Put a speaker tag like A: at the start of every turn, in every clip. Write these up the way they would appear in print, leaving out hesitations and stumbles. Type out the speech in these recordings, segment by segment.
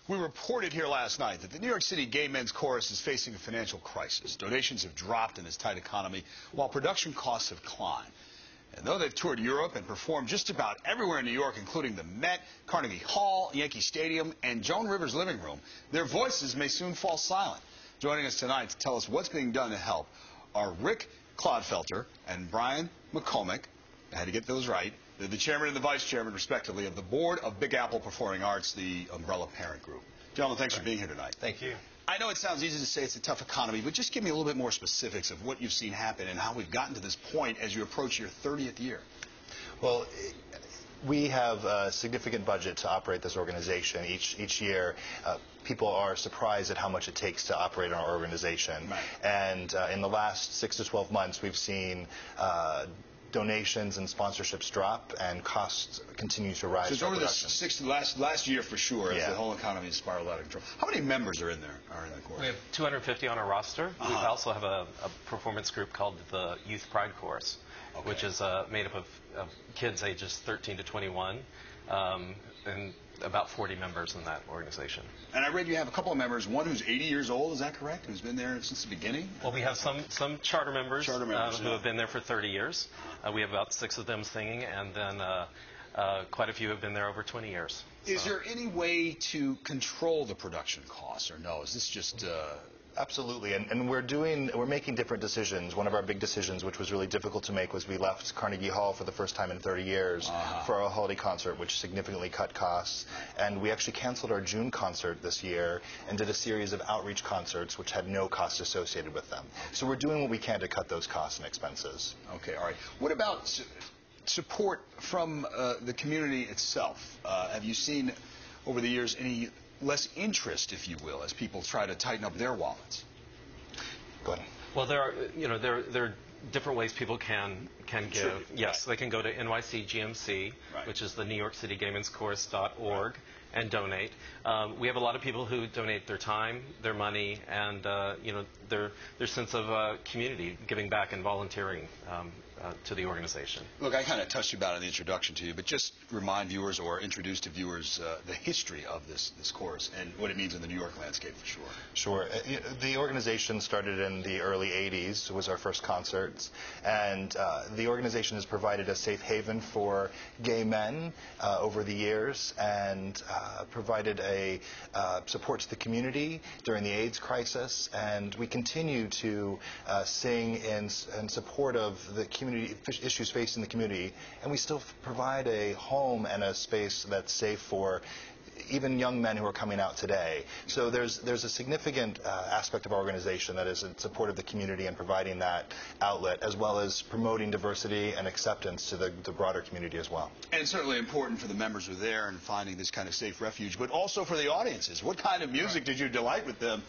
A: We reported here last night that the New York City Gay Men's Chorus is facing a financial crisis. Donations have dropped in this tight economy, while production costs have climbed. And though they've toured Europe and performed just about everywhere in New York, including the Met, Carnegie Hall, Yankee Stadium, and Joan Rivers' living room, their voices may soon fall silent. Joining us tonight to tell us what's being done to help are Rick Clodfelter and Brian McCormick. I had to get those right. They're the chairman and the vice chairman, respectively, of the board of Big Apple Performing Arts, the umbrella parent group. Gentlemen, thanks for being here tonight.
B: Thank you.
A: I know it sounds easy to say it's a tough economy, but just give me a little bit more specifics of what you've seen happen and how we've gotten to this point as you approach your 30th year.
B: Well, we have a significant budget to operate this organization. Each year, people are surprised at how much it takes to operate our organization.
A: Right.
B: And in the last 6 to 12 months, we've seen donations and sponsorships drop, and costs continue to rise.
A: So it's over the last year for sure, as the whole economy has spiraled out of control. How many members are in there?
C: We have 250 on our roster. We also have a performance group called the Youth Pride Chorus, which is made up of kids ages 13 to 21, and about 40 members in that organization.
A: And I read you have a couple of members, one who's 80 years old, is that correct? Who's been there since the beginning?
C: Well, we have some charter members, who have been there for 30 years. We have about 6 of them singing, and then quite a few have been there over 20 years.
A: Is there any way to control the production costs, or no? Is this just...
B: Absolutely, and we're making different decisions. One of our big decisions, which was really difficult to make, was we left Carnegie Hall for the first time in 30 years for our holiday concert, which significantly cut costs. And we actually canceled our June concert this year and did a series of outreach concerts, which had no cost associated with them. So we're doing what we can to cut those costs and expenses.
A: Okay, all right. What about support from the community itself? Have you seen over the years any less interest, if you will, as people try to tighten up their wallets?
B: Go ahead.
C: Well, there are different ways people can give. Yes, they can go to NYCGMC, which is the New York City Gay Men's Chorus.org, and donate. We have a lot of people who donate their time, their money, and their sense of community, giving back and volunteering to the organization.
A: Look, I kind of touched about it in the introduction to you, but just remind viewers or introduce to viewers the history of this chorus and what it means in the New York landscape, for sure.
B: Sure. The organization started in the early 80s. It was our first concerts, and the organization has provided a safe haven for gay men over the years, and provided a support to the community during the AIDS crisis, and we continue to sing in support of the community issues facing the community, and we still provide a home and a space that's safe for even young men who are coming out today. So there's a significant aspect of our organization that is in support of the community and providing that outlet, as well as promoting diversity and acceptance to the broader community as well.
A: And it's certainly important for the members who are there and finding this kind of safe refuge, but also for the audiences. What kind of music did you delight them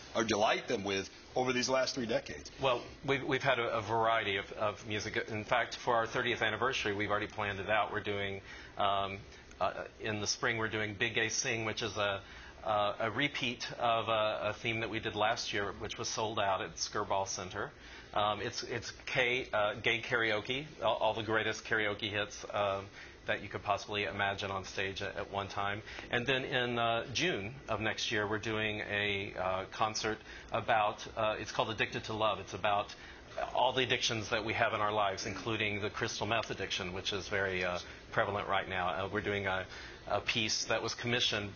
A: with over these last 3 decades?
C: Well, we've had a variety of music. In fact, for our 30th anniversary, we've already planned it out. We're doing in the spring, we're doing Big Gay Sing, which is a repeat of a theme that we did last year, which was sold out at Skirball Center. It's gay karaoke, all the greatest karaoke hits that you could possibly imagine on stage at one time. And then in June of next year, we're doing a concert about, it's called Addicted to Love. It's about all the addictions that we have in our lives, including the crystal meth addiction, which is very prevalent right now. We're doing a piece that was commissioned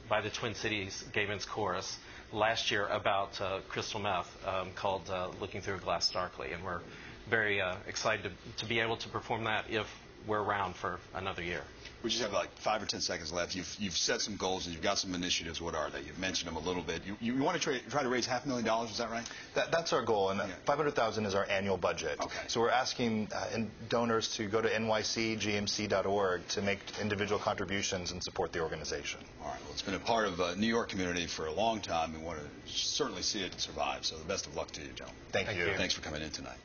C: by the Twin Cities Gay Men's Chorus last year about crystal meth, called Looking Through a Glass Darkly, and we're very excited to be able to perform that if we're around for another year.
A: We just have like 5 or 10 seconds left. You've set some goals and you've got some initiatives. What are they? You've mentioned them a little bit. You want to try to raise $500,000, is that right?
B: That's our goal, and $500,000 is our annual budget.
A: Okay.
B: So we're asking donors to go to NYCGMC.org to make individual contributions and support the organization.
A: All right. Well, it's been a part of the New York community for a long time. We want to certainly see it survive. So the best of luck to you, gentlemen.
B: Thank you.
A: Thanks for coming in tonight.